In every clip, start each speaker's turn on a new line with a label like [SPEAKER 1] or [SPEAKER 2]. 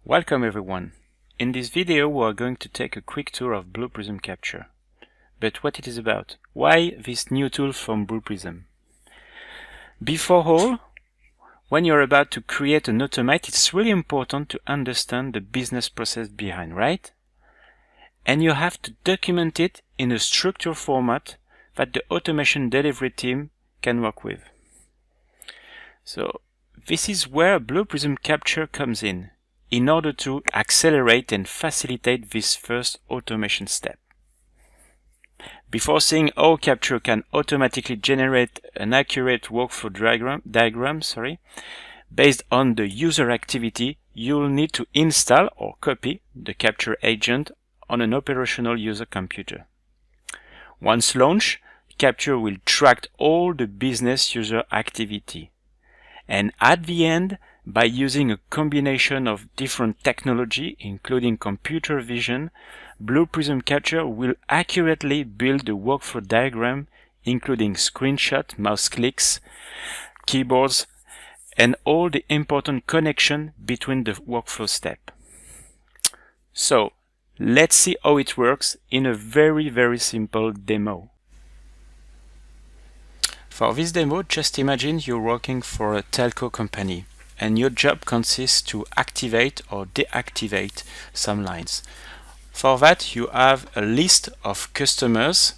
[SPEAKER 1] Welcome everyone. In this video we are going to take a quick tour of BluePrism Capture. But what it is about? Why this new tool from BluePrism? Before all, when you're about to create an automate, it's really important to understand the business process behind, right? And you have to document it in a structured format that the automation delivery team can work with. So this is where BluePrism Capture comes in order to accelerate and facilitate this first automation step. Before seeing how Capture can automatically generate an accurate workflow diagram, based on the user activity, you'll need to install or copy the Capture agent on an operational user computer. Once launched, Capture will track all the business user activity. And at the end, by using a combination of different technology, including computer vision, BluePrism Capture will accurately build the workflow diagram, including screenshot, mouse clicks, keyboards, and all the important connection between the workflow step. So, let's see how it works in a very simple demo. For this demo, just imagine you're working for a telco company and your job consists to activate or deactivate some lines. For that, you have a list of customers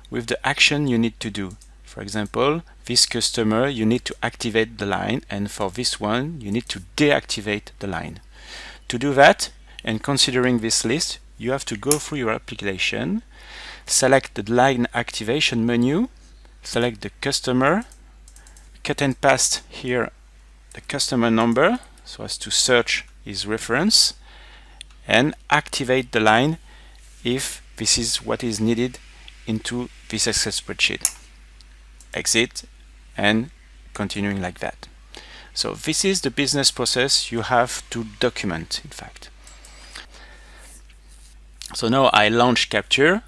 [SPEAKER 1] with the action you need to do. For example, this customer, you need to activate the line, and for this one, you need to deactivate the line. To do that, and considering this list, you have to go through your application, select the line activation menu, select the customer, cut and paste here the customer number so as to search his reference, and activate the line if this is what is needed into this Excel spreadsheet. Exit and continuing like that. So this is the business process you have to document, in fact. So now I launch Capture.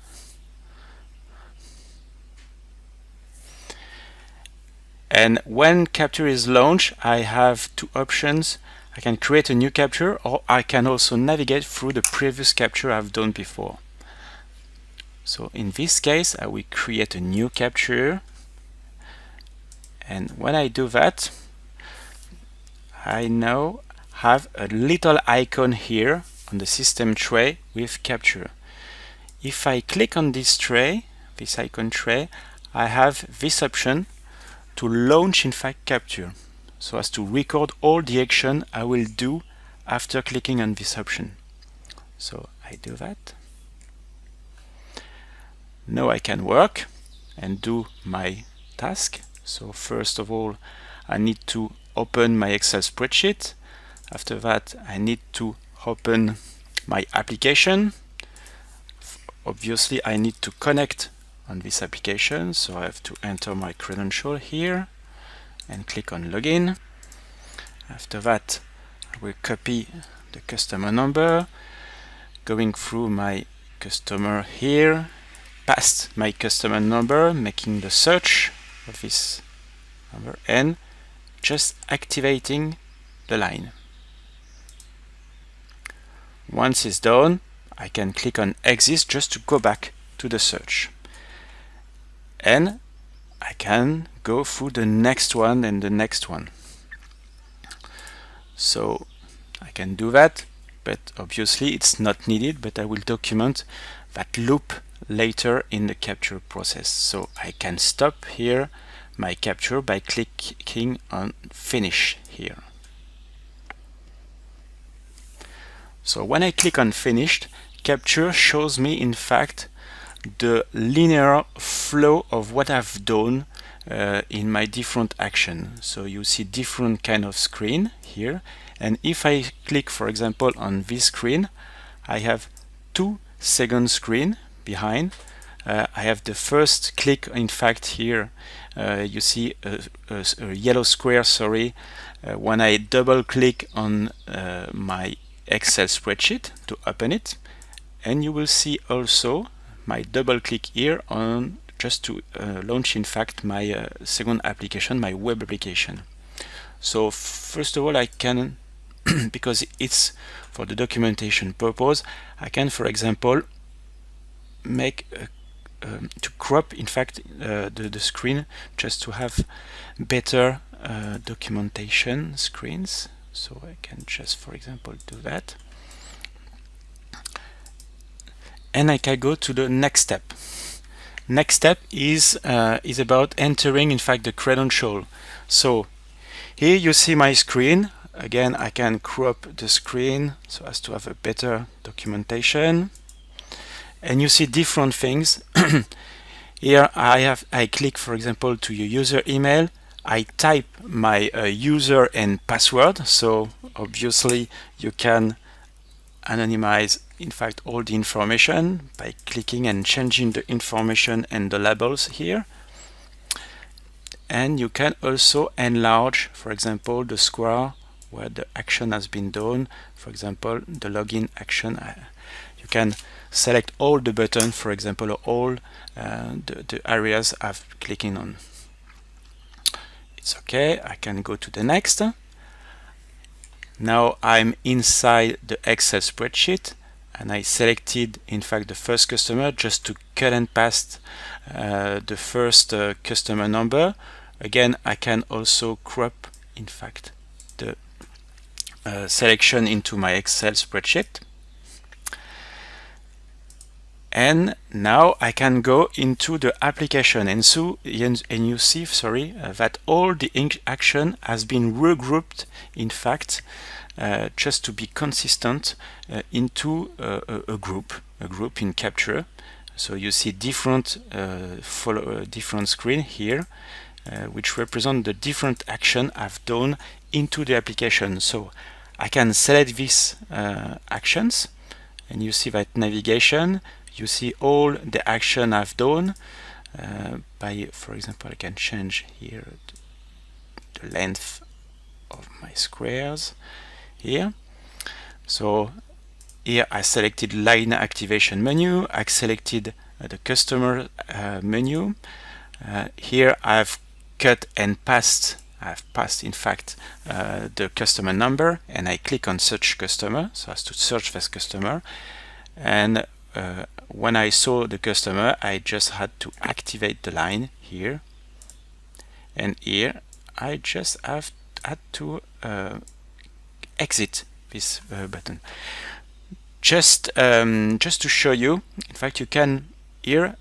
[SPEAKER 1] And when Capture is launched, I have two options. I can create a new capture, or I can also navigate through the previous capture I've done before. So in this case, I will create a new capture. And when I do that, I now have a little icon here on the system tray with Capture. If I click on this tray, this icon tray, I have this option to launch in fact Capture, so as to record all the action I will do after clicking on this option. So I do that. Now I can work and do my task. So first of all, I need to open my Excel spreadsheet. After that, I need to open my application. Obviously, I need to connect on this application, so I have to enter my credential here and click on login. After that, I will copy the customer number, going through my customer here, past my customer number, making the search of this number, and just activating the line. Once it's done, I can click on exit just to go back to the search. And I can go through the next one and the next one. So I can do that, but obviously it's not needed, but I will document that loop later in the capture process. So I can stop here my capture by clicking on finish here. So when I click on finished, Capture shows me in fact the linear flow of what I've done in my different action. So you see different kind of screen here, and if I click for example on this screen, I have 2-second screen behind. I have the first click, in fact here you see a yellow square, when I double click on my Excel spreadsheet to open it, and you will see also my double click here on just to launch in fact my second application, my web application. So first of all, I can because it's for the documentation purpose, I can, for example, make to crop in fact the screen just to have better documentation screens. So I can just, for example, do that, and I can go to the next step. Next step is about entering in fact the credential. So here you see my screen. Again, I can crop the screen so as to have a better documentation, and you see different things. Here I click, for example, to your user email. I type my user and password, so obviously you can anonymize in fact all the information by clicking and changing the information and the labels here. And you can also enlarge, for example, the square where the action has been done. For example, the login action. You can select all the buttons, for example, or all the areas I've clicking on. It's okay. I can go to the next. Now I'm inside the Excel spreadsheet, and I selected in fact the first customer just to cut and paste the first customer number. Again, I can also crop in fact the selection into my Excel spreadsheet. And now I can go into the application, and you see, sorry, that all the action has been regrouped in fact just to be consistent into a group in Capture. So you see different different screen here which represent the different action I've done into the application. So I can select these actions, and you see that navigation, you see all the action I've done by, for example, I can change here the length of my squares here. So here I selected line activation menu, I selected the customer menu. Here I've cut and passed, I've passed in fact the customer number, and I click on search customer so as to search this customer. And when I saw the customer, I just had to activate the line here, and here I just had to exit this button. Just to show you, in fact, you can here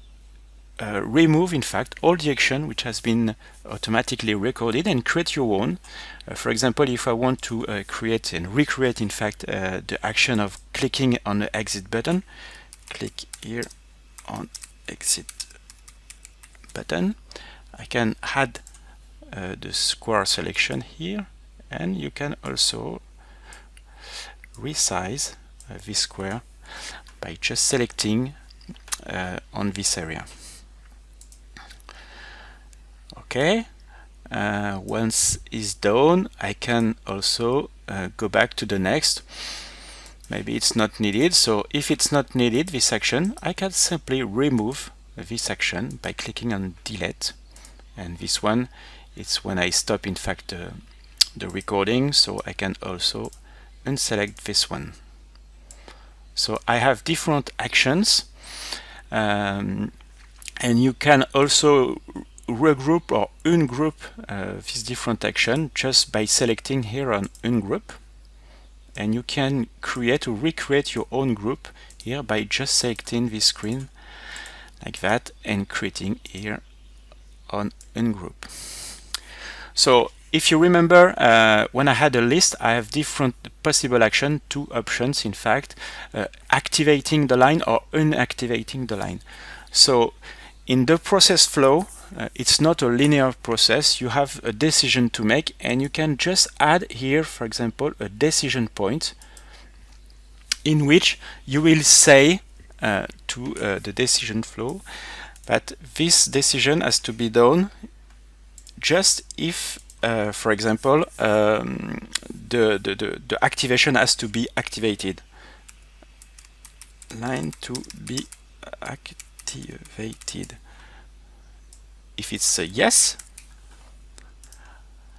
[SPEAKER 1] remove in fact all the action which has been automatically recorded and create your own. For example, if I want to create and recreate in fact the action of clicking on the exit button, click here on exit button. I can add the square selection here, and you can also resize this square by just selecting on this area. Okay, once it's done, I can also go back to the next. Maybe it's not needed, so if it's not needed, this action, I can simply remove this action by clicking on delete. And this one, it's when I stop in fact the recording, so I can also unselect this one. So I have different actions, and you can also regroup or ungroup these different actions just by selecting here on ungroup. And you can create or recreate your own group here by just selecting this screen like that and creating here on ungroup. So if you remember, when I had a list, I have different possible action, two options in fact, activating the line or unactivating the line. So in the process flow, it's not a linear process. You have a decision to make, and you can just add here, for example, a decision point in which you will say to the decision flow that this decision has to be done just if, for example, the activation has to be activated. Line to be activated. If it's a yes,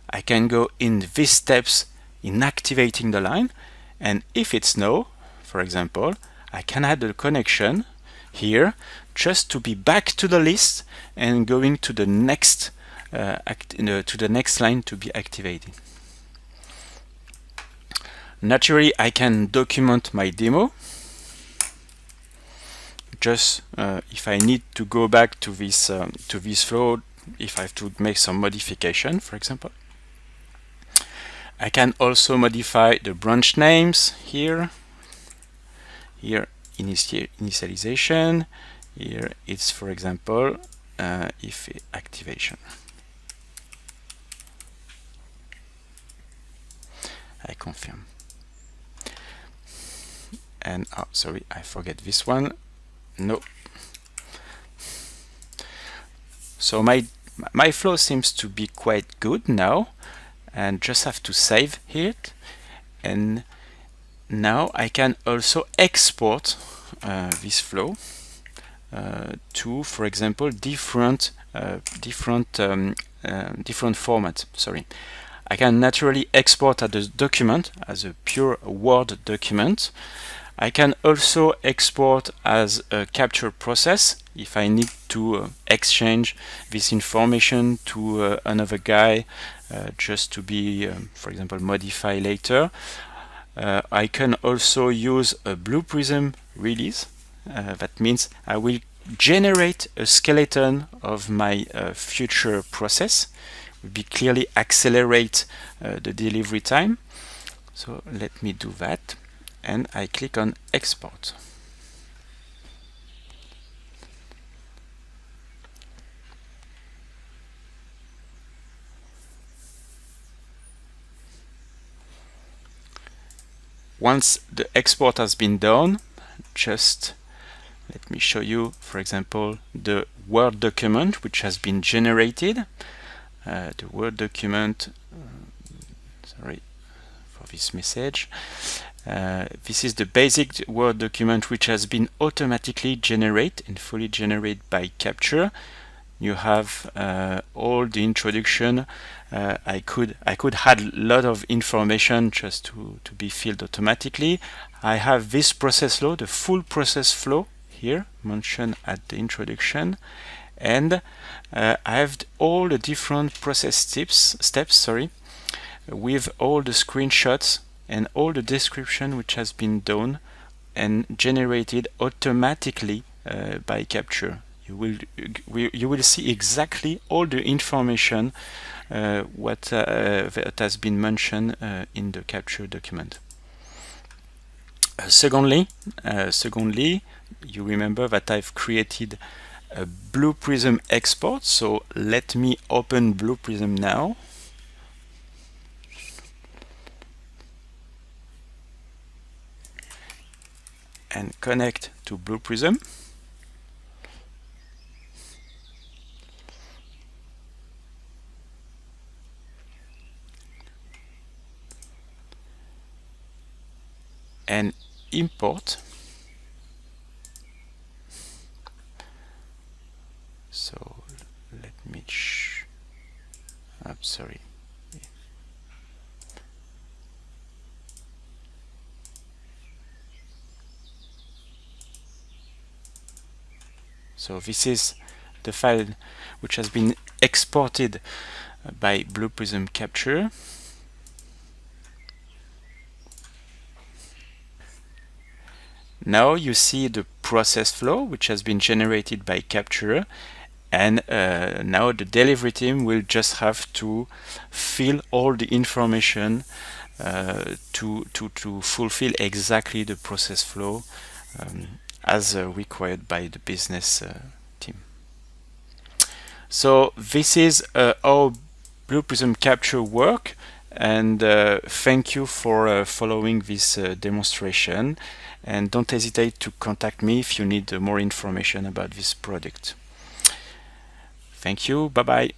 [SPEAKER 1] I can go in these steps in activating the line, and if it's no, for example, I can add a connection here just to be back to the list and going to the next line to be activated. Naturally, I can document my demo. Just if I need to go back to this flow, if I have to make some modification, for example. I can also modify the branch names here. Here, initialization. Here, it's, for example, if activation. I confirm. And oh, sorry, I forget this one. No. So my flow seems to be quite good now, and just have to save it. And now I can also export this flow to, for example, different formats. Sorry, I can naturally export as a document, as a pure Word document. I can also export as a capture process if I need to exchange this information to another guy, just to be, for example, modify later. I can also use a BluePrism release. That means I will generate a skeleton of my future process. Will be clearly accelerate the delivery time. So let me do that, and I click on export. Once the export has been done, just let me show you, for example, the Word document which has been generated. The Word document, sorry for this message. This is the basic Word document which has been automatically generated and fully generated by Capture. You have all the introduction. I could add a lot of information just to be filled automatically. I have this process flow, the full process flow here mentioned at the introduction, and I have all the different process steps, with all the screenshots and all the description which has been done and generated automatically by Capture. You will see exactly all the information that has been mentioned in the Capture document. Secondly, you remember that I've created a BluePrism export. So let me open BluePrism now. And connect to BluePrism. And import. So let me sorry. So this is the file which has been exported by BluePrism Capture. Now you see the process flow which has been generated by Capture, and now the delivery team will just have to fill all the information to fulfill exactly the process flow as required by the business team. So this is how BluePrism Capture work, and thank you for following this demonstration, and don't hesitate to contact me if you need more information about this product. Thank you, bye bye.